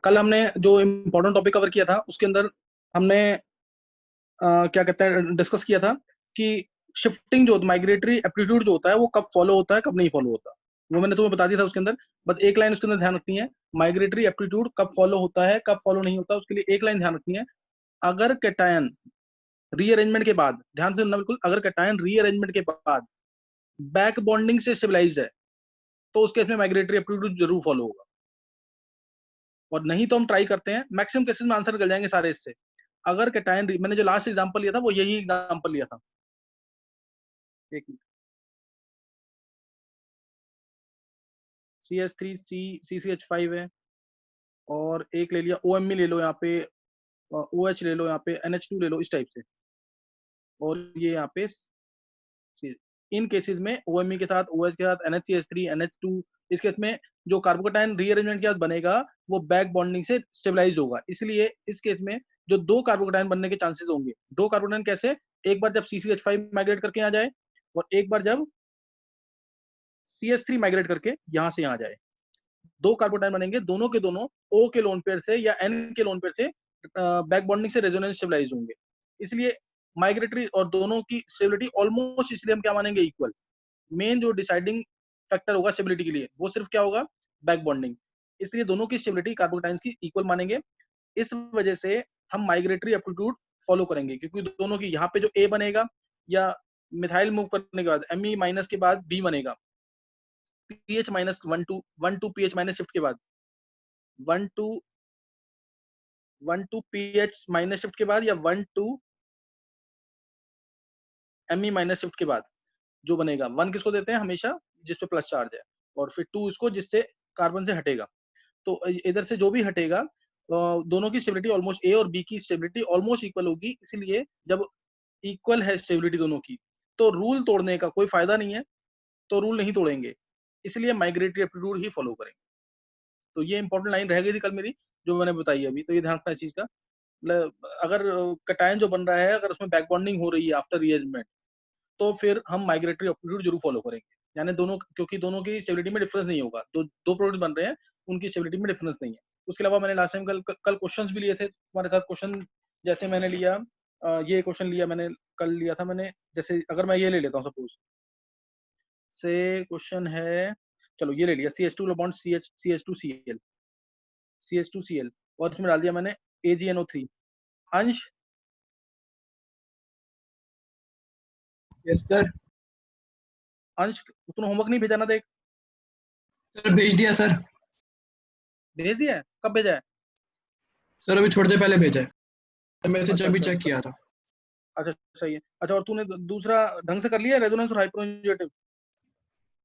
कल हमने जो इम्पोर्टेंट टॉपिक कवर किया था उसके अंदर हमने क्या कहते हैं डिस्कस किया था कि शिफ्टिंग जो माइग्रेटरी एप्टीट्यूड जो होता है वो कब फॉलो होता है कब नहीं फॉलो होता, वो मैंने तुम्हें बता दिया था उसके अंदर। बस एक लाइन उसके अंदर ध्यान रखनी है, माइग्रेटरी एप्टीट्यूड कब फॉलो होता है कब फॉलो नहीं होता, उसके लिए एक लाइन ध्यान रखनी है। अगर कैटायन रीअरेंजमेंट के बाद, ध्यान से सुनना बिल्कुल, अगर कैटायन रीअरेंजमेंट के बाद बैक बॉन्डिंग से स्टेबलाइज है तो उस केस में माइग्रेटरी एप्टीट्यूड जरूर फॉलो होगा, और नहीं तो हम ट्राई करते हैं, मैक्सिमम केसेस में आंसर निकल जाएंगे सारे इससे। अगर कैटायन, मैंने जो लास्ट एग्जांपल लिया था वो यही एग्जांपल लिया था। एक CH3C CCH5 है, और एक ले लिया OMe ले लो यहाँ पे, OH ले लो यहाँ पे, NH2 ले लो इस टाइप से, और ये यहाँ पे इन केसेस में OMe के साथ, OH के साथ, NHCH3 NH2, इस केस में जो कार्बोकेटायन रीअरेंजमेंट के बाद बनेगा वो बैक बॉन्डिंग से स्टेबलाइज होगा, इसलिए इस केस में जो दो कार्बोकेटायन बनने के चांसेस होंगे, दो कार्बोकेटायन कैसे, एक बार जब CCH5 माइग्रेट करके आ जाए और एक बार जब CH3 माइग्रेट करके यहां से यहाँ जाए, दो कार्बोटाइन बनेंगे, दोनों के दोनों O के लोन पेयर से या N के लोन पेयर से बैक बॉन्डिंग से रेजोनेंस स्टेबलाइज होंगे, इसलिए माइग्रेटरी और दोनों की स्टेबिलिटी ऑलमोस्ट, इसलिए हम क्या मानेंगे, इक्वल। मेन जो डिसाइडिंग फैक्टर होगा स्टेबिलिटी के लिए वो सिर्फ क्या होगा, बैक बॉन्डिंग, इसलिए दोनों की स्टेबिलिटी कार्बोटाइन्स की इक्वल मानेंगे। इस वजह से हम माइग्रेटरी एप्टीट्यूड फॉलो करेंगे, क्योंकि दोनों की यहाँ पे जो ए बनेगा या मिथाइल मूव करने के बाद Me माइनस के बाद बी बनेगा, Ph minus 1 to Ph minus shift के बाद, 1 to 1 to Ph minus shift के बाद, या 1 टू Me माइनस शिफ्ट के बाद जो बनेगा, 1 किसको देते हैं हमेशा जिस पे प्लस चार्ज है, और फिर 2 इसको जिससे कार्बन से हटेगा। तो इधर से जो भी हटेगा दोनों की स्टेबिलिटी ऑलमोस्ट, ए और बी की स्टेबिलिटी ऑलमोस्ट इक्वल होगी, इसलिए जब इक्वल है स्टेबिलिटी दोनों की तो रूल तोड़ने का कोई फायदा नहीं है, तो रूल नहीं तोड़ेंगे, इसलिए माइग्रेटरी एप्टीट्यूड ही फॉलो करेंगे। तो ये इंपॉर्टेंट लाइन रह गई थी कल मेरी, जो मैंने बताई अभी, तो ये ध्यान रखना इस चीज का। मतलब अगर कटायन जो बन रहा है अगर उसमें बैक बॉन्डिंग हो रही है आफ्टर रीअरेंजमेंट, तो फिर हम माइग्रेटरी एप्टीट्यूड जरूर फॉलो करेंगे, यानी दोनों, क्योंकि दोनों की स्टेबिलिटी में डिफरेंस नहीं होगा, दो दो प्रोडक्ट बन रहे हैं उनकी स्टेबिलिटी में डिफरेंस नहीं है। उसके अलावा मैंने लास्ट टाइम कल क्वेश्चंस भी लिए थे तुम्हारे साथ, क्वेश्चन जैसे मैंने लिया, ये क्वेश्चन लिया मैंने, कल लिया था मैंने, जैसे अगर मैं ये ले लेता हूँ सपोज से, क्वेश्चन है, चलो ये ले लिया, CH2 बॉन्ड CH2Cl, CH2Cl, और इसमें डाल दिया मैंने AgNO3। अंश, यस सर। अंश तूने होमवर्क नहीं भेजा ना, देख। सर भेज दिया सर। भेज दिया है, कब भेजा है? सर अभी थोड़ी देर पहले भेजा है, मैसेज अच्छा अभी अच्छा चेक अच्छा किया था। अच्छा, सही है। अच्छा, और तूने दूसरा ढंग से कर लिया रेजोनेंस और हाइपरकंजुगेटिव?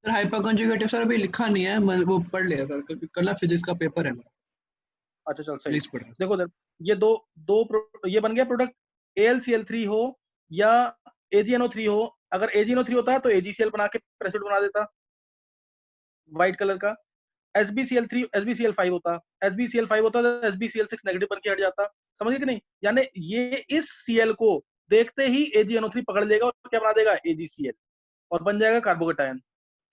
सर हाइपर कंजुगेटिव सर अभी लिखा नहीं है, मैं वो पढ़ लिया सर, क्योंकि कल ना फिजिक्स का पेपर है मेरा, अच्छा चल सही है। प्लीज पढ़ रहा देखो उधर, ये दो ये बन गया प्रोडक्ट, AlCl3 हो या AgNO3 हो। अगर AgNO3 होता है तो AgCl बना के प्रेसिड बना देता, व्हाइट कलर का। SbCl3 SbCl5 होता, SbCl5 होता तो SbCl6 नेगेटिव बन के हट जाता, समझ गए कि नहीं? यानी ये इस Cl को देखते ही AgNO3 पकड़ लेगा और क्या बना देगा, AgCl, और बन जाएगा कार्बोकेटायन,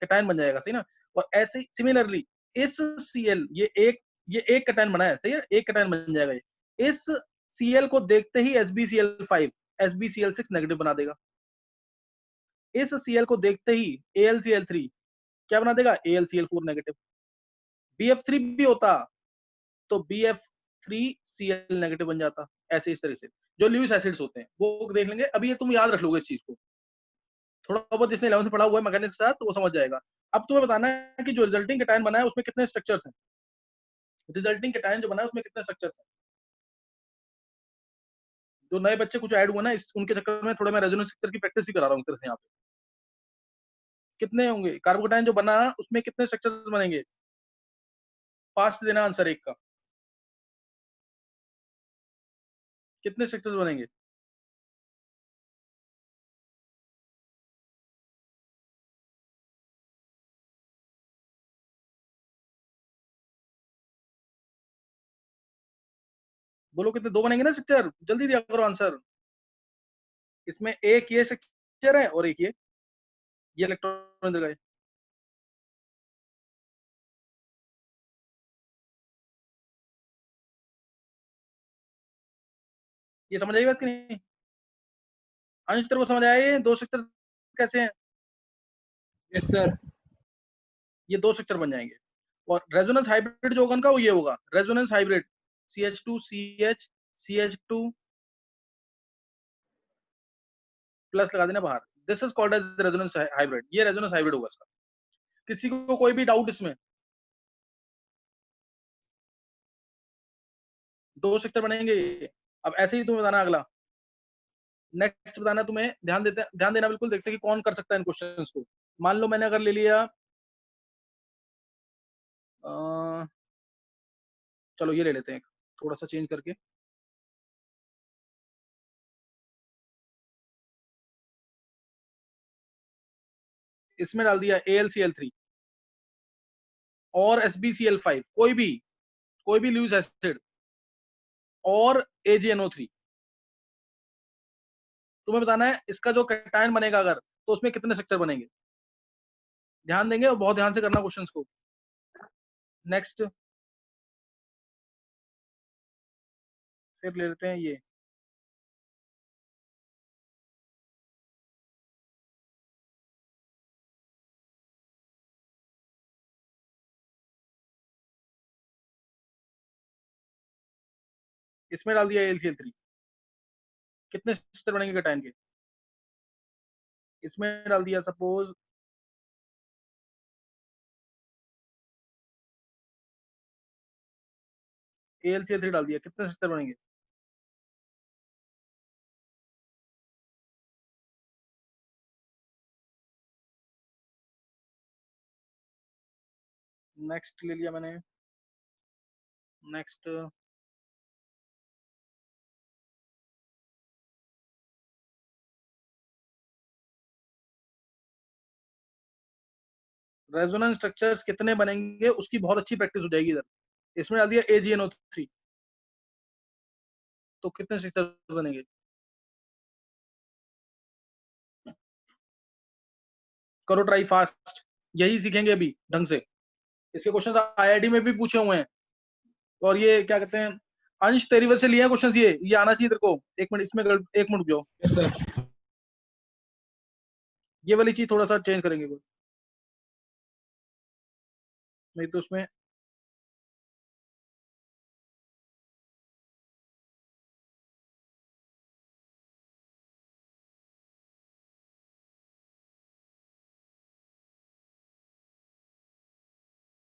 कैटायन बन जाएगा, सही ना? और ऐसे सिमिलरली इस Cl, ये एक कैटायन बना है, सही है, एक कैटायन बन जाएगा ये, इस Cl को देखते ही SbCl5 SbCl6 नेगेटिव बना देगा, इस Cl को देखते ही AlCl3 क्या बना देगा, AlCl4 नेगेटिव। BF3 भी होता तो BF3Cl नेगेटिव बन जाता, ऐसे इस तरह से जो ल्यूइस एसिड्स होते हैं वो देख लेंगे। अभी ये तुम याद रख लोगे इस चीज को, थोड़ा बहुत जिसने 11th में पढ़ा हुआ है मैकेनिक्स के साथ तो वो समझ जाएगा। अब तुम्हें बताना है कि जो रिजल्टिंग कैटायन बना है उसमें कितने स्ट्रक्चर्स हैं, रिजल्टिंग कैटायन जो बना है उसमें कितने स्ट्रक्चर्स हैं। जो नए बच्चे कुछ ऐड हुए ना उनके चक्कर में थोड़ा मैं रेजोनेंस स्ट्रक्चर की प्रैक्टिस ही करा रहा हूँ तरह से यहाँ पे। कितने होंगे कार्बोकेटायन जो बना उसमें कितने स्ट्रक्चर्स बनेंगे, फास्ट देना आंसर एक का, कितने स्ट्रक्चर्स बनेंगे? बोलो कितने, दो बनेंगे ना स्ट्रक्चर, जल्दी दिया करो आंसर। इसमें एक ये स्ट्रक्चर है और एक ये इलेक्ट्रॉन इधर गए। ये समझ आई बात कि नहीं? अंश तेरे को समझ आया ये दो स्ट्रक्चर कैसे हैं? Yes sir. ये दो स्ट्रक्चर बन जाएंगे। और रेजोनेंस हाइब्रिड जो होगा उनका वो ये होगा, resonance hybrid CH2 CH CH2 plus लगा देना बाहर। This is called as resonance hybrid. ये रेजोनेंस हाइब्रिड होगा इसका। किसी को कोई भी डाउट इसमें? दो स्ट्रक्चर बनेंगे। अब ऐसे ही तुम्हें बताना अगला। नेक्स्ट बताना तुम्हें, ध्यान देना बिल्कुल, देखते हैं कि कौन कर सकता है इन क्वेश्चंस को। मान लो मैंने अगर ले लिया चलो ये ले लेते हैं थोड़ा सा चेंज करके। इसमें डाल दिया AlCl3 और SbCl5, कोई भी लुईस एसिड और AgNO3। तुम्हें बताना है इसका जो कैटायन बनेगा अगर, तो उसमें कितने स्ट्रक्चर बनेंगे। ध्यान देंगे और बहुत ध्यान से करना क्वेश्चंस को। नेक्स्ट फिर ले लेते हैं ये। इसमें डाल दिया AlCl3। कितने स्ट्रक्चर बनेंगे कैटायन के? इसमें डाल दिया सपोज AlCl3 डाल दिया, कितने स्ट्रक्चर बनेंगे? नेक्स्ट ले लिया मैंने। नेक्स्ट रेजोनेंस स्ट्रक्चर्स कितने बनेंगे उसकी बहुत अच्छी प्रैक्टिस हो जाएगी इधर। इसमें डाल दिया AgNO3, तो कितने स्ट्रक्चर बनेंगे? करो ट्राई फास्ट, यही सीखेंगे अभी ढंग से। इसके क्वेश्चन IIT में भी पूछे हुए हैं। और ये क्या कहते हैं, अंश तेरी वजह से लिए क्वेश्चन, ये आना चाहिए तेरे को। एक मिनट इसमें एक मिनट रुक जाओ, यस सर। ये वाली चीज थोड़ा सा चेंज करेंगे कोई, नहीं तो उसमें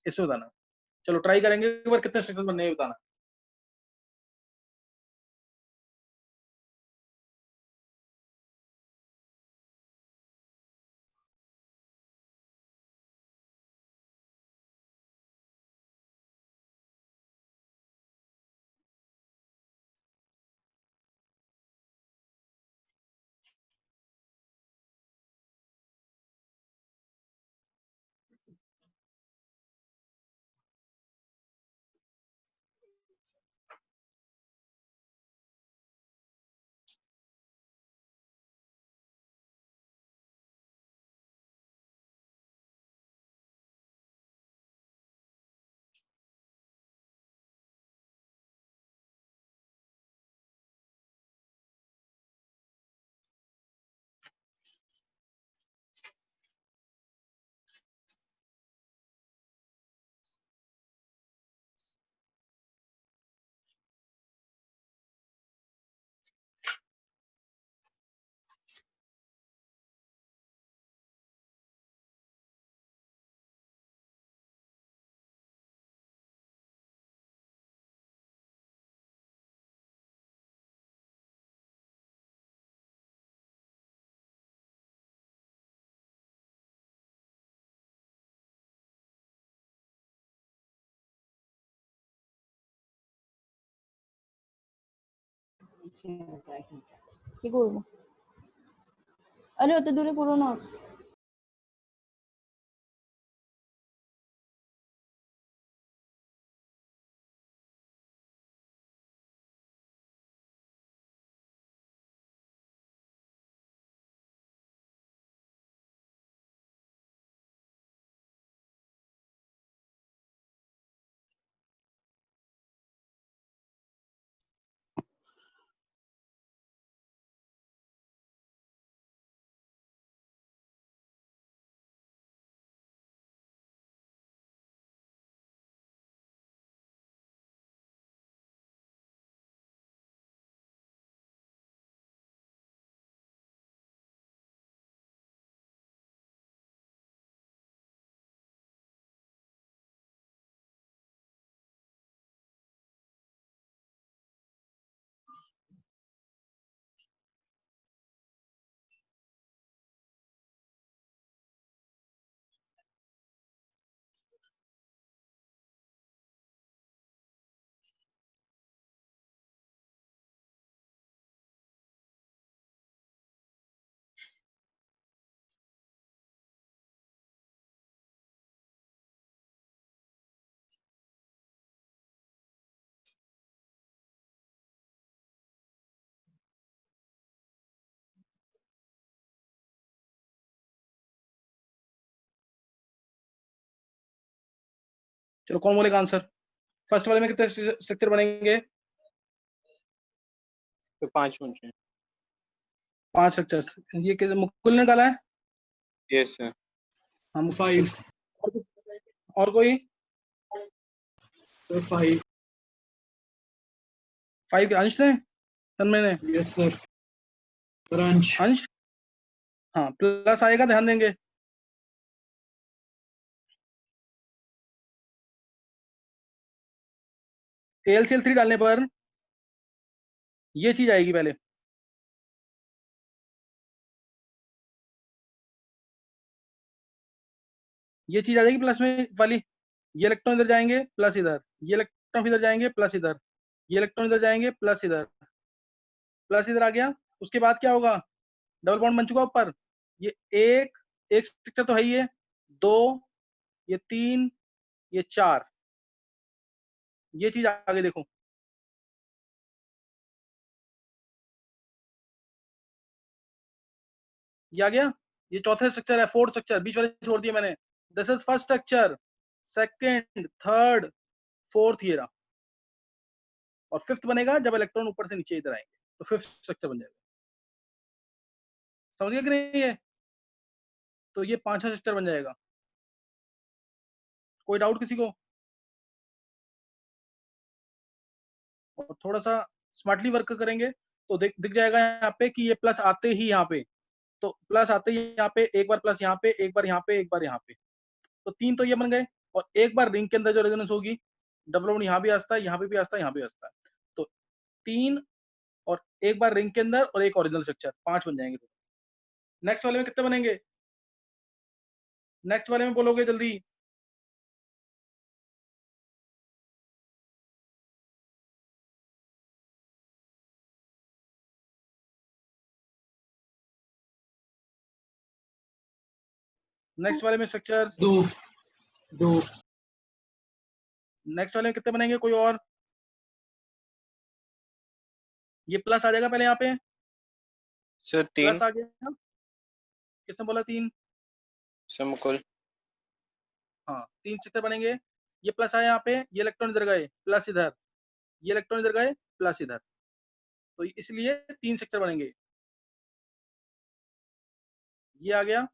इसमें बताना। चलो ट्राई करेंगे एक बार, कितने स्ट्रक्चर बनने हैं बताना। কি করবো? আরে অত দূরে করো না। चलो कौन बोलेगा आंसर? फर्स्ट वाले में कितने स्ट्रक्चर बनेंगे? तो 5 होंगे। 5 स्ट्रक्चर। ये किस मुकुल ने डाला है? Yes sir. हम 5 और कोई? सर 5 5 अंश ने, तन्मय ने? यस सर अंश अंश हाँ, प्लस आएगा, ध्यान देंगे। AlCl3 डालने पर ये चीज आएगी पहले, ये चीज आ जाएगी प्लस में वाली। ये इलेक्ट्रॉन इधर जाएंगे प्लस इधर, ये इलेक्ट्रॉन इधर जाएंगे प्लस इधर, ये इलेक्ट्रॉन इधर जाएंगे प्लस इधर, प्लस इधर आ गया। उसके बाद क्या होगा? डबल बॉन्ड बन चुका ऊपर। ये एक एक स्ट्रक्चर तो है ही है, 2, ये 3, ये 4, ये चीज आगे देखो। ये आ गया, ये चौथा स्ट्रक्चर है, फोर्थ स्ट्रक्चर, बीच वाले छोड़ दिए मैंने। This is first structure, second, third, fourth, ये रहा। और फिफ्थ बनेगा जब इलेक्ट्रॉन ऊपर से नीचे इधर आएंगे, तो फिफ्थ स्ट्रक्चर बन जाएगा। समझ गया कि नहीं? है तो ये पांचवा स्ट्रक्चर बन जाएगा। कोई डाउट किसी को? और थोड़ा सा स्मार्टली वर्क करेंगे तो दिख जाएगा यहाँ पे कि ये प्लस आते ही यहाँ पे, तो प्लस आते ही यहाँ पे एक बार, प्लस यहाँ पे एक बार, यहाँ पे एक बार, यहाँ पे, तो 3 तो ये बन गए। और एक बार रिंग के अंदर जो रेजोनेंस होगी, डबल बॉन्ड यहाँ भी आता है, यहाँ पे भी आता है, यहाँ भी आता है, तो 3 और एक बार रिंग के अंदर और एक ओरिजिनल स्ट्रक्चर, 5 बन जाएंगे। नेक्स्ट वाले में कितने बनेंगे? नेक्स्ट वाले में बोलोगे जल्दी? नेक्स्ट वाले में स्ट्रक्चर, 2 नेक्स्ट वाले में कितने बनेंगे? कोई और? ये प्लस आ जाएगा पहले यहाँ पे, सर 3। प्लस आ गया। किसने बोला 3? सर मुकुल। हाँ, 3 स्ट्रक्चर बनेंगे। ये प्लस आया यहाँ पे, ये इलेक्ट्रॉन इधर गए प्लस इधर, ये इलेक्ट्रॉन इधर गए प्लस इधर, तो इसलिए 3 स्ट्रक्चर बनेंगे। ये आ गया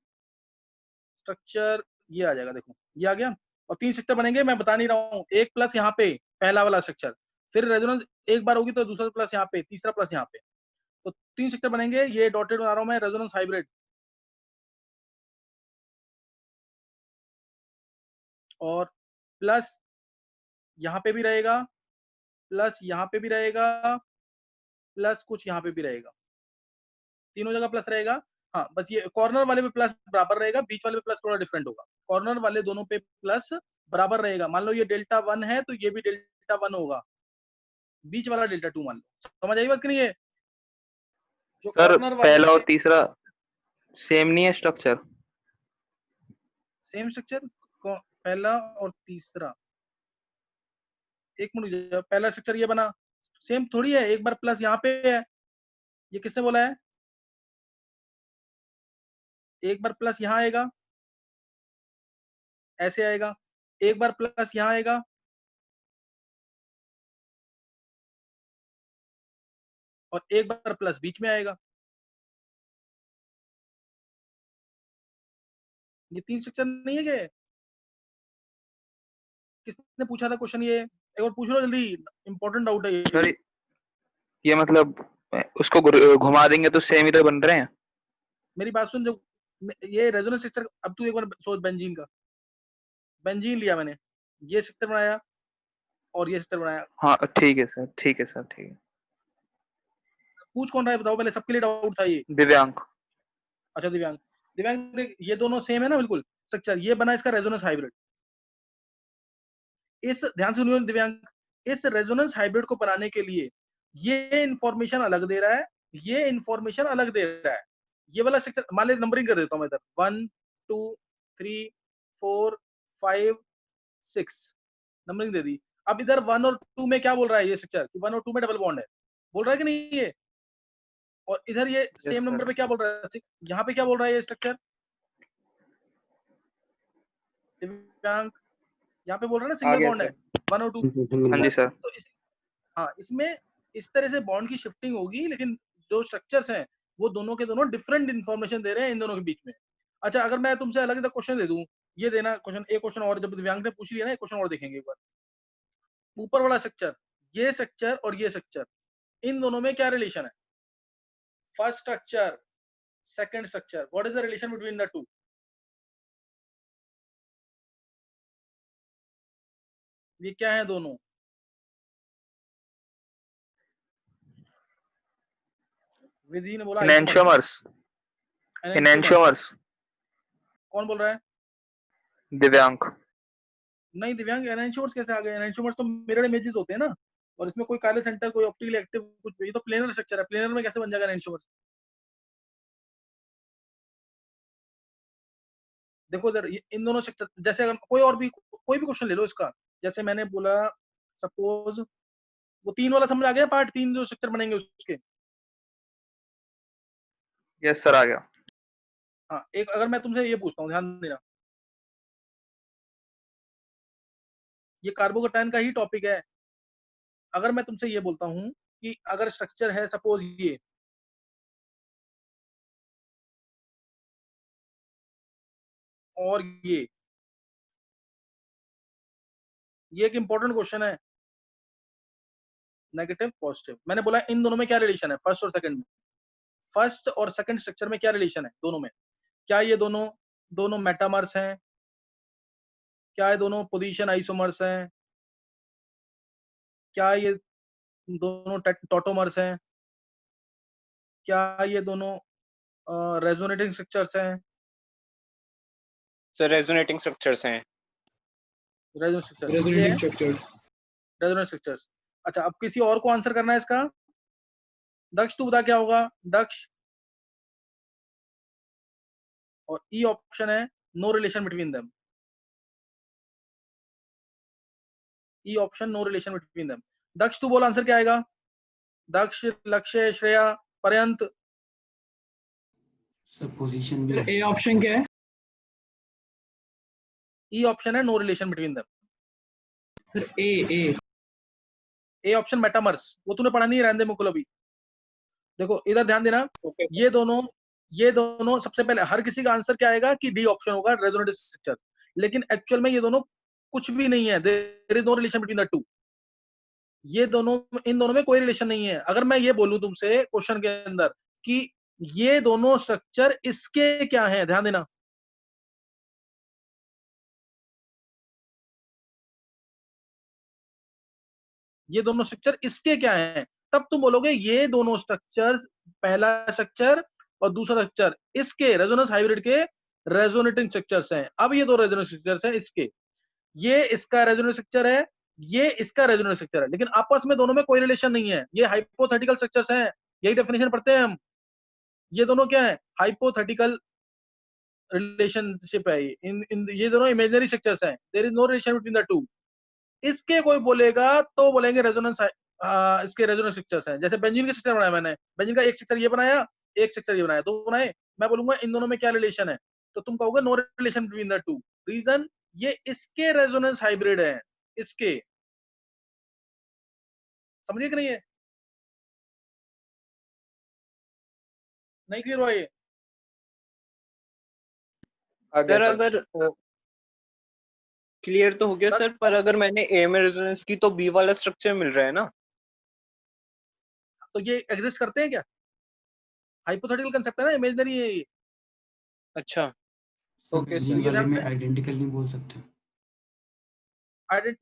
स्ट्रक्चर, ये आ जाएगा, देखो ये आ गया। और 3 स्ट्रक्चर बनेंगे, मैं बता नहीं रहा हूँ। एक प्लस यहाँ पे पहला वाला स्ट्रक्चर, फिर रेजोनेंस एक बार होगी तो दूसरा प्लस यहाँ पे, तीसरा प्लस यहाँ पे, तो 3 स्ट्रक्चर बनेंगे। ये डॉटेड बना रहा हूँ मैं, रेजोनेंस हाइब्रिड। और प्लस यहाँ पे भी रहेगा, प्लस यहाँ पे भी रहेगा, प्लस कुछ यहाँ पे भी रहेगा, तीनों जगह प्लस रहेगा। हाँ, बस ये कॉर्नर वाले पे प्लस बराबर रहेगा, बीच वाले पे प्लस थोड़ा डिफरेंट होगा। कॉर्नर वाले दोनों पे प्लस बराबर रहेगा। मान लो ये डेल्टा 1 है तो ये भी डेल्टा 1 होगा, बीच वाला डेल्टा 2 मान लो। समझ आई बात कि नहीं? है जो सर कॉर्नर वाले पहला और तीसरा सेम नहीं है स्ट्रक्चर? सेम स्ट्रक्चर, पहला और तीसरा, एक मिनट, पहला स्ट्रक्चर ये बना, सेम थोड़ी है। एक बार प्लस यहाँ पे है, ये किसने बोला है? एक बार प्लस यहाँ आएगा, ऐसे आएगा, एक बार प्लस यहाँ आएगा, और एक बार प्लस बीच में आएगा। ये 3 स्ट्रक्चर नहीं है क्या? किसने पूछा था क्वेश्चन? ये एक और पूछ लो जल्दी, इंपॉर्टेंट डाउट है सर ये। ये मतलब उसको घुमा देंगे तो सेम ही तो बन रहे हैं। मेरी बात सुन, जो ये रेजोनेंस स्ट्रक्चर, अब तू एक बार सोच, बेंजीन का, बेंजीन लिया मैंने, ये स्ट्रक्चर बनाया और ये स्ट्रक्चर बनाया। हाँ ठीक है सर, ठीक है सर, ठीक है। पूछ कौन रहा है बताओ पहले, सबके लिए डाउट था ये। दिव्यांग। अच्छा दिव्यांग, दिव्यांग देख, ये दोनों सेम है ना बिल्कुल स्ट्रक्चर, ये बना इसका रेजोनेंस हाइब्रिड। इस ध्यान से सुनियो दिव्यांग, इस रेजोनेंस हाइब्रिड को बनाने के लिए ये इंफॉर्मेशन अलग दे रहा है, ये इंफॉर्मेशन अलग दे रहा है। ये वाला स्ट्रक्चर, मान ली नंबरिंग कर देता हूं मैं इधर, 1 2 3 4 5 6 नंबरिंग दे दी। अब इधर 1 और 2 में क्या बोल रहा है ये स्ट्रक्चर कि 1 और 2 में डबल बॉन्ड है, बोल रहा है कि नहीं ये? और इधर ये सेम नंबर पे क्या बोल रहा है? यहाँ पे क्या बोल रहा है ये स्ट्रक्चर? दिव्यांग यहाँ पे बोल रहा है ना आ सिंगल गया बॉन्ड है, सर। 1 और 2। हाँ जी सर। तो हाँ, इसमें इस तरह से बॉन्ड की शिफ्टिंग होगी, लेकिन जो स्ट्रक्चर्स हैं वो दोनों के दोनों डिफरेंट इन्फॉर्मेशन दे रहे हैं इन दोनों के बीच में। अच्छा, अगर मैं तुमसे अलग अलग क्वेश्चन दे दूं, ये देना क्वेश्चन, एक क्वेश्चन और, जब दिव्यांग ने पूछ लिया ना, एक क्वेश्चन और देखेंगे एक बार। ऊपर वाला स्ट्रक्चर, ये स्ट्रक्चर और ये स्ट्रक्चर, इन दोनों में क्या रिलेशन है? First structure, second structure, what is the relation between the two? ये क्या है दोनों? विधि ने बोला आइसोमर्स। एनेंटियोमर्स। एनेंटियोमर्स। कौन बोल रहा है? दिव्यांग। नहीं, दिव्यांग, एनांशियोमर्स कैसे आ गए? एनांशियोमर्स तो मिरर इमेजेस होते हैं ना, और इसमें कोई काले सेंटर, कोई ऑप्टिकली एक्टिव, कुछ, ये तो प्लेनर स्ट्रक्चर है, प्लेनर में कैसे बन जाएगा एनांशियोमर्स? देखो इधर, इन दोनों स्ट्रक्चर, जैसे अगर कोई भी क्वेश्चन ले लो इसका, जैसे मैंने बोला, सपोज वो 3 वाला समझ आ गया, पार्ट 3 जो स्ट्रक्चर बनेंगे उसके। यस सर, आ गया। हाँ, एक अगर मैं तुमसे ये पूछता हूँ, ध्यान देना, ये कार्बोकैटायन का ही टॉपिक है। अगर मैं तुमसे ये बोलता हूँ कि अगर स्ट्रक्चर है सपोज ये, और ये एक इंपॉर्टेंट क्वेश्चन है, नेगेटिव पॉजिटिव, मैंने बोला इन दोनों में क्या रिलेशन है, फर्स्ट और सेकंड में? फर्स्ट और सेकंड स्ट्रक्चर में क्या रिलेशन है दोनों में? क्या ये दोनों दोनों मेटामर्स हैं? क्या ये दोनों पोजीशन आइसोमर्स हैं? क्या ये दोनों टॉटोमर्स हैं? क्या ये दोनों रेजोनेटिंग स्ट्रक्चर्स हैं? सर रेजोनेटिंग स्ट्रक्चर्स हैं। रेजोनेटिंग स्ट्रक्चर्स, ये रेजोनेटिंग है स्ट्रक्चर्स। Resonating structures. अच्छा, अब किसी और को आंसर करना है इसका। दक्ष, तू बता क्या होगा? दक्ष, और ई ऑप्शन है no relation between them. E option no relation between them. Daksh, तू बोल आंसर क्या आएगा? दक्ष, लक्ष्य, श्रेया, पर्यंत। सर पोजीशन भी ए ऑप्शन क्या है? ई ऑप्शन है no relation between them. Sir A A option metamers, वो तूने पढ़ा नहीं है, रहने दे मुकुल अभी। देखो इधर ध्यान देना, ओके। ये दोनों सबसे पहले हर किसी का आंसर क्या आएगा कि डी ऑप्शन होगा, रेजोनेटिंग स्ट्रक्चर। लेकिन एक्चुअल में ये दोनों कुछ भी नहीं है, there is no relation between the two. ये दोनों, इन दोनों में कोई रिलेशन नहीं है। अगर मैं ये बोलूं तुमसे क्वेश्चन के अंदर कि ये दोनों स्ट्रक्चर इसके क्या है, ध्यान देना, ये दोनों स्ट्रक्चर इसके क्या है, तब तुम बोलोगे ये दोनों स्ट्रक्चर्स, पहला स्ट्रक्चर और दूसरा स्ट्रक्चर इसके रेजोनेंस हाइब्रिड के रेजोनेटिंग स्ट्रक्चर्स हैं। अब ये दो रेजोनेंस स्ट्रक्चर्स हैं इसके, ये इसका रेजोनेंस स्ट्रक्चर है, ये इसका रेजोनेंस स्ट्रक्चर है, लेकिन आपस में दोनों में कोई रिलेशन नहीं है, ये हाइपोथेटिकल स्ट्रक्चर्स हैं। यही डेफिनेशन पढ़ते हैं हम। ये दोनों क्या है? हाइपोथेटिकल रिलेशनशिप है। ये दोनों इमेजिनरी स्ट्रक्चर्स हैं, there is no relation between the two. इसके कोई बोलेगा तो बोलेंगे रेजोनेंस, इसके रेजोनेंस स्ट्रक्चर्स हैं। जैसे बेंजीन के स्ट्रक्चर बनाया मैंने, बेंजीन का एक स्ट्रक्चर ये बनाया, एक स्ट्रक्चर ये बनाया, दो बनाए, मैं बोलूंगा इन दोनों में क्या रिलेशन है, तो तुम कहोगे no relation between the two. Reason, ये इसके रेजोनेंस हाइब्रिड है, इसके। समझिए कि नहीं है? नहीं क्लियर हुआ ये? आ गया सर सर। अगर क्लियर तो हो गया सर, पर अगर मैंने ए में रेजोनेंस की तो बी वाला स्ट्रक्चर मिल रहा है ना। तो ये एग्जिस्ट करते हैं क्या? हाइपोथेटिकल कंसेप्ट है ना, इमेजिनरी है ये। अच्छा। Sir okay benzene sir. ये वाले ध्यान में रखना है। आइडेंटिकल नहीं बोल सकते।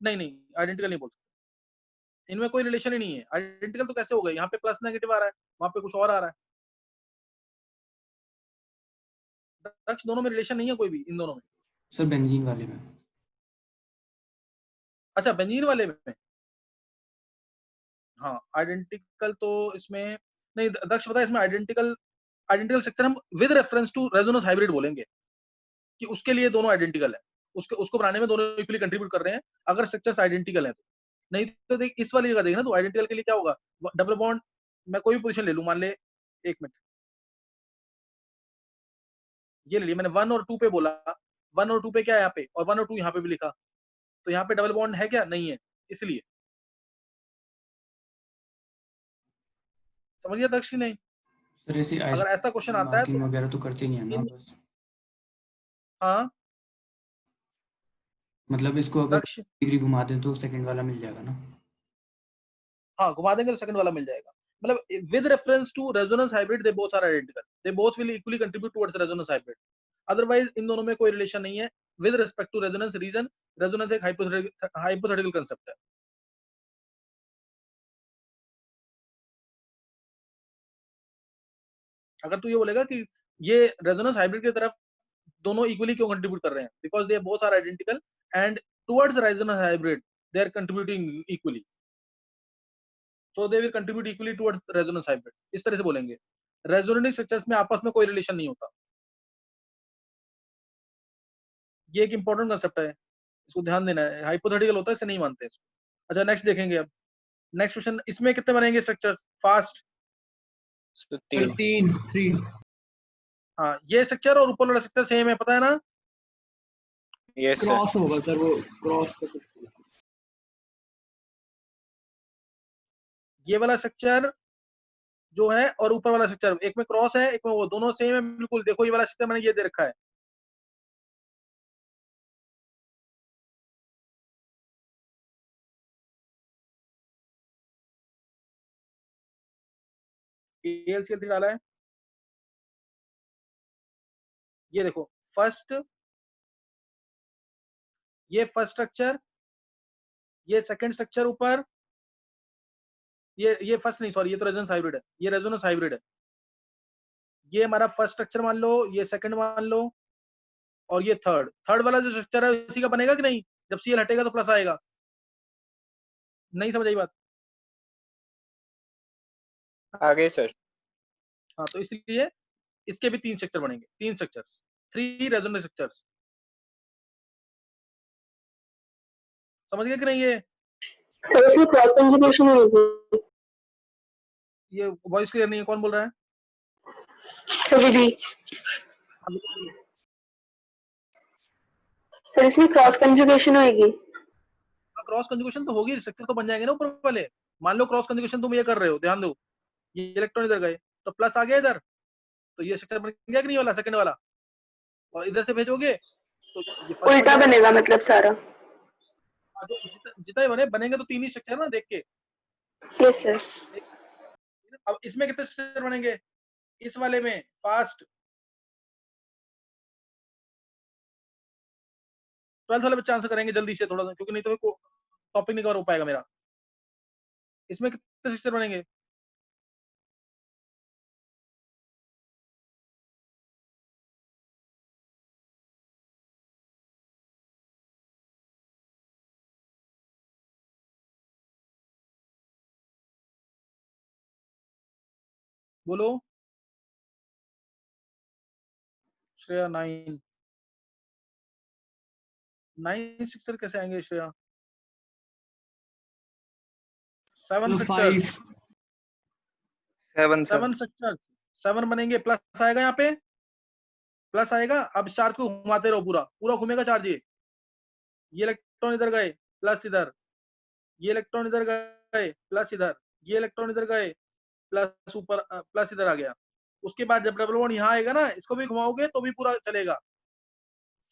नहीं, आइडेंटिकल नहीं बोल सकते, इनमें कोई रिलेशन ही नहीं है। आइडेंटिकल तो कैसे हो गए? यहाँ पे प्लस नेगेटिव आ रहा है, वहां पे कुछ और आ रहा है। दक्ष, दोनों में रिलेशन नहीं है कोई भी, इन दोनों में। सर बेंजीन वाले में। अच्छा, बेंजीन वाले में, हाँ आइडेंटिकल तो इसमें नहीं। दक्ष पता है, इसमें आइडेंटिकल स्ट्रक्चर हम with reference to resonance hybrid बोलेंगे, कि उसके लिए दोनों आइडेंटिकल है, उसको बनाने में दोनों इक्वली कंट्रीब्यूट कर रहे हैं, अगर स्ट्रक्चर्स आइडेंटिकल है तो। नहीं तो देख, इस वाली जगह देखना, तो आइडेंटिकल के लिए क्या होगा? डबल बॉन्ड, मैं कोई भी पोजीशन ले लूं, मान ले, एक मिनट, ये ले लिया मैंने, 1 और 2 पे बोला, 1 और 2 पे क्या है यहाँ पे, और 1 और 2 यहाँ पे भी लिखा, तो यहाँ पे डबल बॉन्ड है क्या? नहीं है, इसलिए। समझ गया दक्ष? नहीं, सर ऐसे अगर ऐसा क्वेश्चन आता है तो मार्किंग वगैरह तो करते नहीं है ना इन बस, हाँ मतलब इसको अगर दक्ष, डिग्री घुमा दें तो सेकंड वाला मिल जाएगा ना? हाँ घुमा देंगे तो सेकंड वाला मिल जाएगा। मतलब with reference to resonance hybrid they both are identical, they both will equally contribute towards resonance hybrid. Otherwise इन दोनों में कोई रिलेशन नहीं है with respect to resonance. Reason, resonance एक हाइपोथेटिकल कंसेप्ट है। अगर तू ये बोलेगा कि ये रेजोनेंस हाइब्रिड की तरफ दोनों इक्वली क्यों कंट्रीब्यूट कर रहे हैं, because they both are identical and towards resonance hybrid they are contributing equally, so they will contribute equally towards resonance hybrid. इस तरह से बोलेंगे। रेजोनेटिंग स्ट्रक्चर्स में आपस में कोई रिलेशन नहीं होता। ये एक इंपॉर्टेंट कंसेप्ट है, इसको ध्यान देना है। हाइपोथेटिकल होता है, इसे नहीं मानते इसको। अच्छा नेक्स्ट देखेंगे अब। नेक्स्ट क्वेश्चन, इसमें कितने बनेंगे स्ट्रक्चर्स फास्ट? इसमें 3। 3 हाँ, ये स्ट्रक्चर और ऊपर वाला स्ट्रक्चर सेम है, पता है ना? Yes sir. क्रॉस होगा सर, वो क्रॉस का कुछ। ये वाला स्ट्रक्चर जो है और ऊपर वाला स्ट्रक्चर, एक में क्रॉस है एक में वो, दोनों सेम है बिल्कुल। देखो ये वाला स्ट्रक्चर मैंने ये दे रखा है, AlCl3 डाला है। ये देखो फर्स्ट, ये फर्स्ट स्ट्रक्चर, ये सेकंड स्ट्रक्चर ऊपर, ये फर्स्ट नहीं सॉरी, ये तो रेजोनेंस हाइब्रिड है, ये रेजोनेंस हाइब्रिड है। ये हमारा फर्स्ट स्ट्रक्चर मान लो, ये सेकंड मान लो, और ये थर्ड। थर्ड वाला जो स्ट्रक्चर है उसी का बनेगा कि नहीं? जब Cl हटेगा तो प्लस आएगा। नहीं समझ आई बात? आगे सर। हाँ, तो इसलिए इसके भी 3 स्ट्रक्चर बनेंगे, 3 स्ट्रक्चर्स, 3 रेजोनेंस स्ट्रक्चर्स। समझ गए कि नहीं? तो इसमें क्रॉस कंजुगेशन होगी। ये वॉइस क्लियर नहीं है, कौन बोल रहा है? दीदी सर इसमें क्रॉस कंजुगेशन होगी। क्रॉस कंजुगेशन तो होगी, स्ट्रक्चर तो बन जाएंगे ना ऊपर वाले। मान लो क्रॉस कंजुगेशन तुम ये कर रहे हो, ध्यान दो, ये इलेक्ट्रॉन इधर गए तो प्लस आ गया इधर, तो ये स्ट्रक्चर बन गया कि नहीं वाला सेकंड वाला? और इधर से भेजोगे तो ये फर्स्ट उल्टा बन बनेगा मतलब सारा। जितना ही बनेंगे तो 3 ही स्ट्रक्चर ना, देख के। Yes sir. अब इसमें कितने स्ट्रक्चर बनेंगे? इस वाले में फास्ट 12th वाले बच्चे आंसर करेंगे जल्दी से थोड़ा सा, क्योंकि नहीं तो टॉपिक नहीं कवर हो पाएगा मेरा। इसमें कितने स्ट्रक्चर बनेंगे? बोलो श्रेया। 9 स्ट्रक्चर कैसे आएंगे श्रेया? 7 structure, 7 sir. 7 स्ट्रक्चर, 7 बनेंगे, प्लस आएगा यहाँ पे, प्लस आएगा। अब इस चार्ज को घुमाते रहो, पूरा पूरा घूमेगा चार्ज। ये इलेक्ट्रॉन इधर गए प्लस इधर, ये इलेक्ट्रॉन इधर गए प्लस इधर, ये इलेक्ट्रॉन इधर गए प्लस ऊपर, प्लस इधर आ गया। उसके बाद जब डबल बॉन्ड यहाँ आएगा ना, इसको भी घुमाओगे तो भी पूरा चलेगा।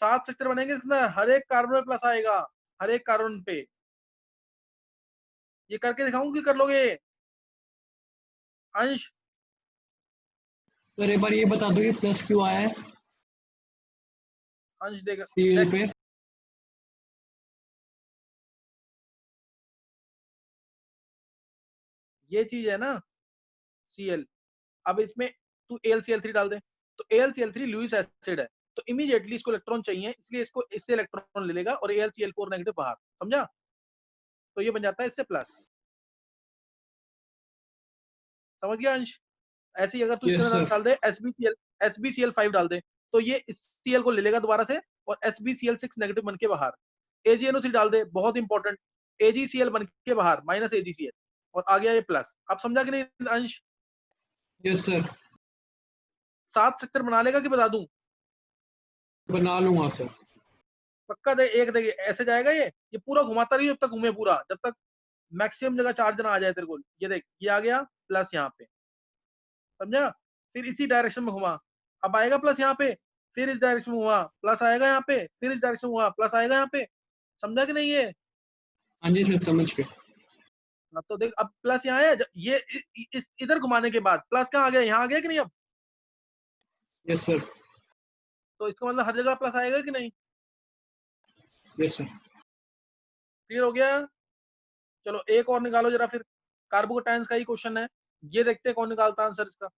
7 स्ट्रक्चर बनेंगे इसमें, हर एक कार्बन में प्लस आएगा, हर एक कार्बन पे। ये करके दिखाऊं कि कर लोगे अंश? सर एक बार ये बता दो, ये प्लस क्यों आया है अंश देगा Cl पे? ये चीज है ना Cl। अब इसमें तू AlCl3 डाल दे, तो AlCl3 लुईस एसिड है, तो इमीडिएटली इसको इलेक्ट्रॉन चाहिए, इसलिए इसको इससे इलेक्ट्रॉन ले लेगा और AlCl4 नेगेटिव बाहर। समझा? तो ये बन जाता है इससे प्लस। समझ गया अंश? ऐसे ही अगर तू Yes, इसके अंदर sir. डाल दे SbCl5 डाल दे, तो ये इस Cl को ले लेगा दोबारा से और SbCl6 नेगेटिव बन के बाहर। AgNO3 डाल दे, बहुत इंपॉर्टेंट, AgCl बन के बाहर, माइनस AgCl, और आ गया ये प्लस। अब समझा कि नहीं अंश? यस सर, 7 स्ट्रक्चर बना लेगा कि बता दूं? बना लूंगा सर। पक्का दे, एक देखिए ऐसे जाएगा ये पूरा घुमाता रही जब तक घूमे पूरा, जब तक मैक्सिमम जगह चार्ज ना आ जाए तेरे को। ये देख, ये आ गया प्लस यहाँ पे, समझा? फिर इसी डायरेक्शन में घुमा, अब आएगा प्लस यहाँ पे, फिर इस डायरेक्शन में घुमा, प्लस आएगा यहाँ पे, फिर इस डायरेक्शन में घुमा, प्लस आएगा यहाँ पे। समझा कि नहीं? ये हाँ जी सर, समझ गए। अब तो देख, अब प्लस यहाँ है, ये इस इधर घुमाने के बाद प्लस कहाँ आ गया? यहाँ आ गया कि नहीं? अब यस सर। तो इसका मतलब हर जगह प्लस आएगा कि नहीं? Yes sir. क्लियर हो गया? चलो एक और निकालो जरा फिर, कार्बोकेटाइंस का ही क्वेश्चन है, ये देखते हैं कौन निकालता है आंसर इसका।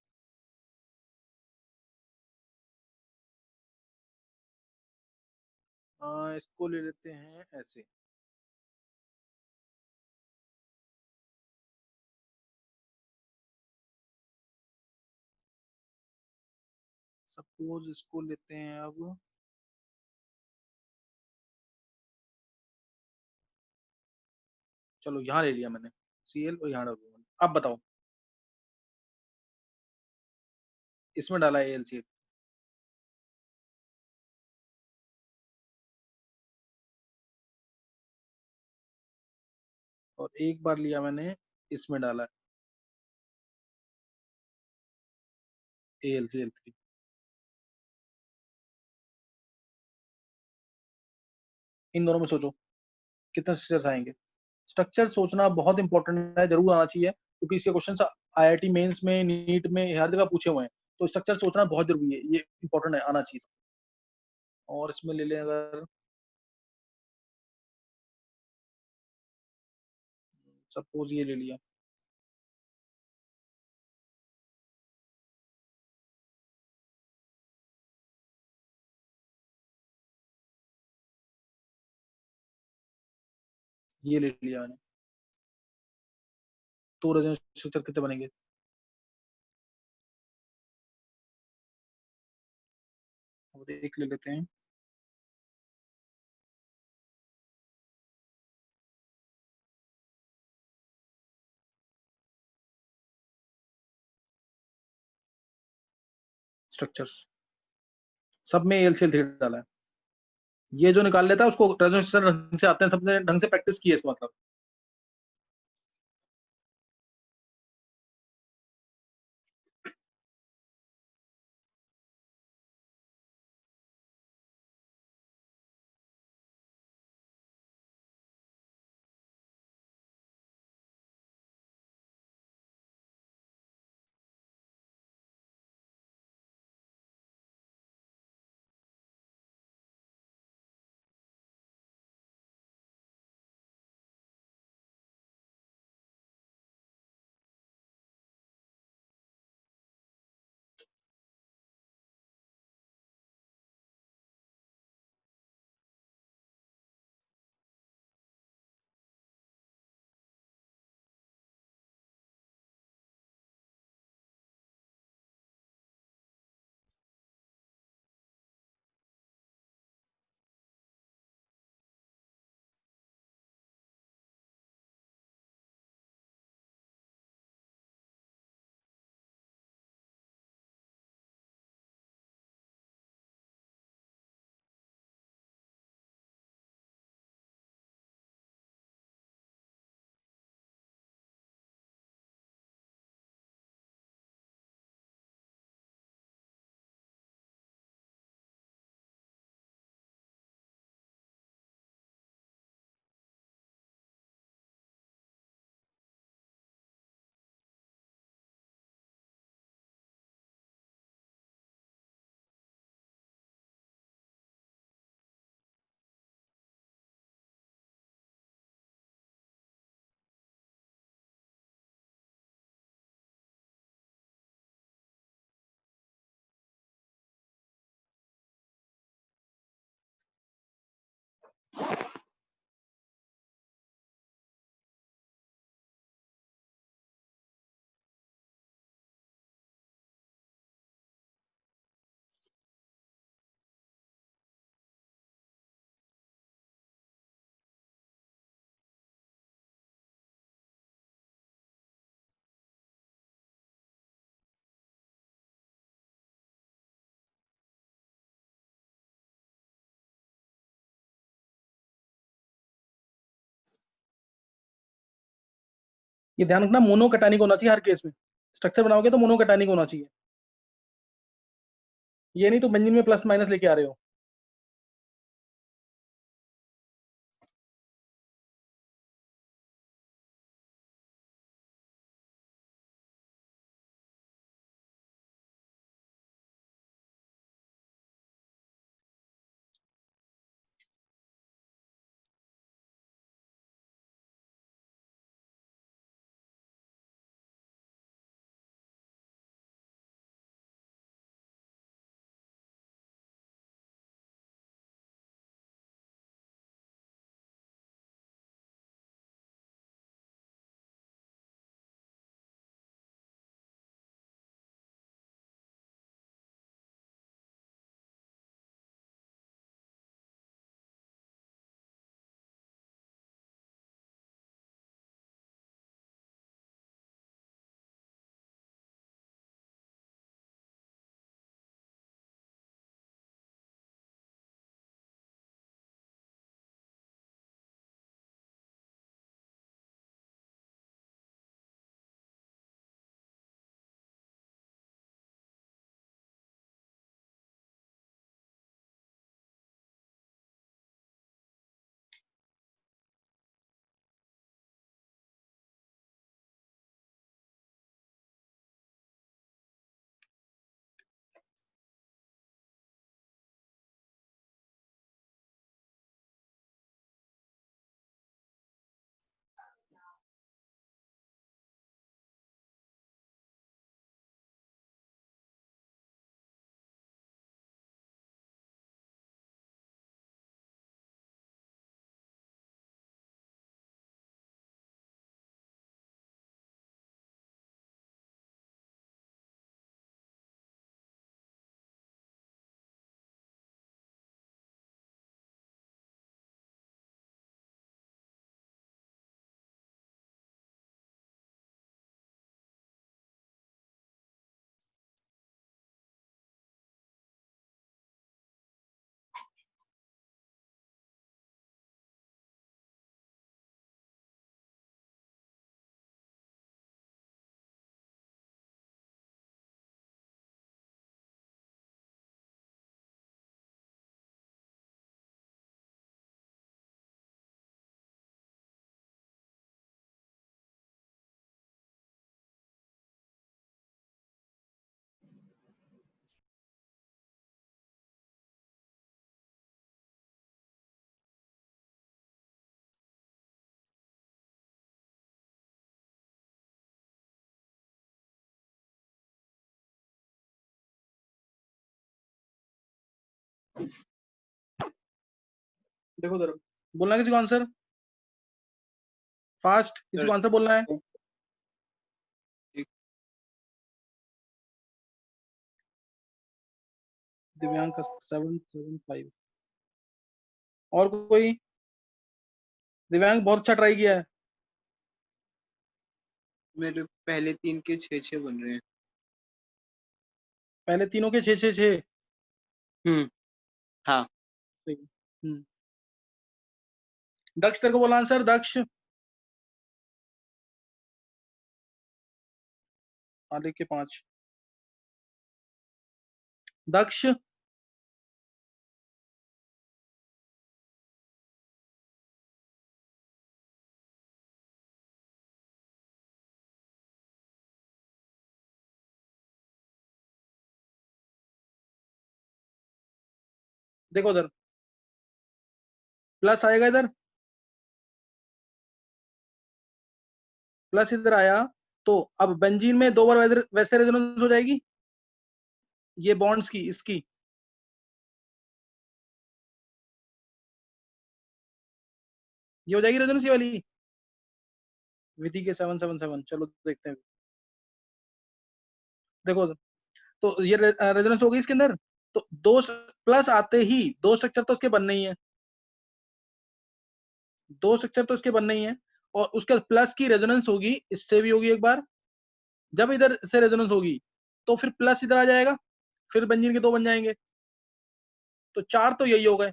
इसको ले लेते हैं ऐसे। सपोज इसको लेते हैं अब, चलो यहाँ ले लिया मैंने Cl और यहाँ डाल दिया मैंने। अब बताओ, इसमें डाला है AlCl, और एक बार लिया मैंने, इसमें डाला है AlCl3। इन दोनों में सोचो कितने स्ट्रक्चर्स आएंगे। स्ट्रक्चर सोचना बहुत इंपॉर्टेंट है, जरूर आना चाहिए, क्योंकि इसके क्वेश्चन IIT मेंस में, नीट में, हर जगह पूछे हुए हैं। तो स्ट्रक्चर सोचना बहुत जरूरी है, ये इंपॉर्टेंट है, आना चाहिए। और इसमें ले लें अगर, सपोज ये ले लिया, ये ले लिया मैंने, तो रेजोनेंस स्ट्रक्चर कितने बनेंगे? और एक ले लेते हैं, स्ट्रक्चर्स सब में AlCl3 डाला है। ये जो निकाल लेता है उसको रेजोनेंस ढंग से आते हैं, सबने ढंग से प्रैक्टिस की है इसका मतलब। ये ध्यान रखना, मोनोकैटानिक होना चाहिए हर केस में। स्ट्रक्चर बनाओगे तो मोनोकैटानिक होना चाहिए, ये नहीं तो बेंजीन में प्लस माइनस लेके आ रहे हो। देखो जरा, बोलना है किसी को आंसर फास्ट, किसी को आंसर बोलना है। दिव्यांग का 775। और कोई? दिव्यांग बहुत अच्छा ट्राई किया है। मेरे पहले 3 के 6-6 बन रहे हैं। पहले तीनों के 6-6-6। हाँ। सही। दक्ष, तेरे को बोला आंसर दक्ष। आधे के 5। दक्ष, देखो उधर प्लस आएगा, इधर प्लस इधर आया, तो अब बेंजीन में 2 बार वैसे रेजोनेंस हो जाएगी ये बॉन्ड्स की, इसकी। ये हो जाएगी रेजोनेंस ये वाली विधि के 777। चलो देखते हैं। देखो तो ये रेजोनेंस हो गई इसके अंदर, तो दो प्लस आते ही दो स्ट्रक्चर तो इसके बनने ही है, दो स्ट्रक्चर तो इसके बनने ही है। और उसके प्लस की रेजोनेंस होगी, इससे भी होगी एक बार। जब इधर से रेजोनेंस होगी तो फिर प्लस इधर आ जाएगा, फिर बेंजीन के 2 बन जाएंगे। तो 4 तो यही हो गए,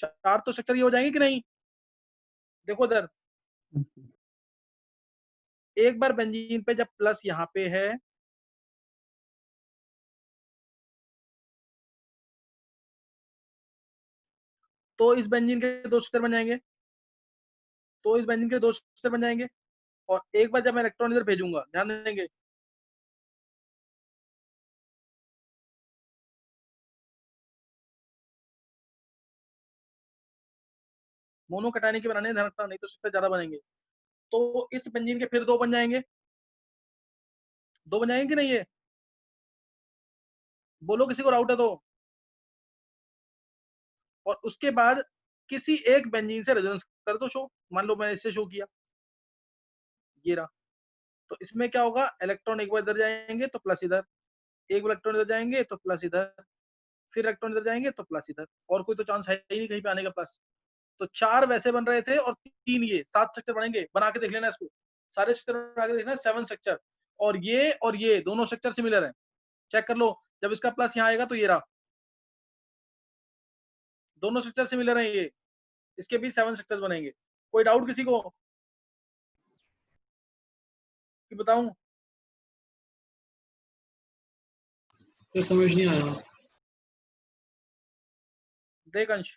4 तो स्ट्रक्चर ये हो जाएंगे कि नहीं। देखो इधर एक बार बेंजीन पे जब प्लस यहाँ पे है तो इस बेंजीन के 2 स्ट्रक्चर बन जाएंगे, और एक बार जब मैं इलेक्ट्रॉन इधर भेजूंगा, ध्यान देंगे, मोनो कटाने के बनाने, ध्यान रखना, नहीं तो स्ट्रक्चर ज्यादा बनेंगे। तो इस बेंजीन के फिर 2 बन जाएंगे, 2 बन जाएंगे कि नहीं? ये बोलो किसी को डाउट है तो। और उसके बाद किसी एक बेंजीन से रेजोनेंस कर दो शो, मान लो मैंने इससे शो किया, ये रहा। तो इसमें क्या होगा, इलेक्ट्रॉन एक बार इधर जाएंगे तो प्लस इधर, एक इलेक्ट्रॉन इधर जाएंगे तो प्लस इधर, फिर इलेक्ट्रॉन इधर जाएंगे तो प्लस इधर, और कोई तो चांस है ही नहीं कहीं पे आने का प्लस। तो 4 वैसे बन रहे थे और 3 ये, 7 स्ट्रक्चर बनेंगे। बना के देख लेना इसको, सारे स्ट्रक्चर बना के देखना, 7 स्ट्रक्चर। और ये दोनों स्ट्रक्चर सिमिलर है, चेक कर लो। जब इसका प्लस यहाँ आएगा तो ये रहा, दोनों स्ट्रक्चर सिमिलर है, ये इसके भी 7 स्ट्रक्चर बनेंगे। कोई डाउट किसी को कि बताऊं? फिर समझ नहीं आया। देख अंश,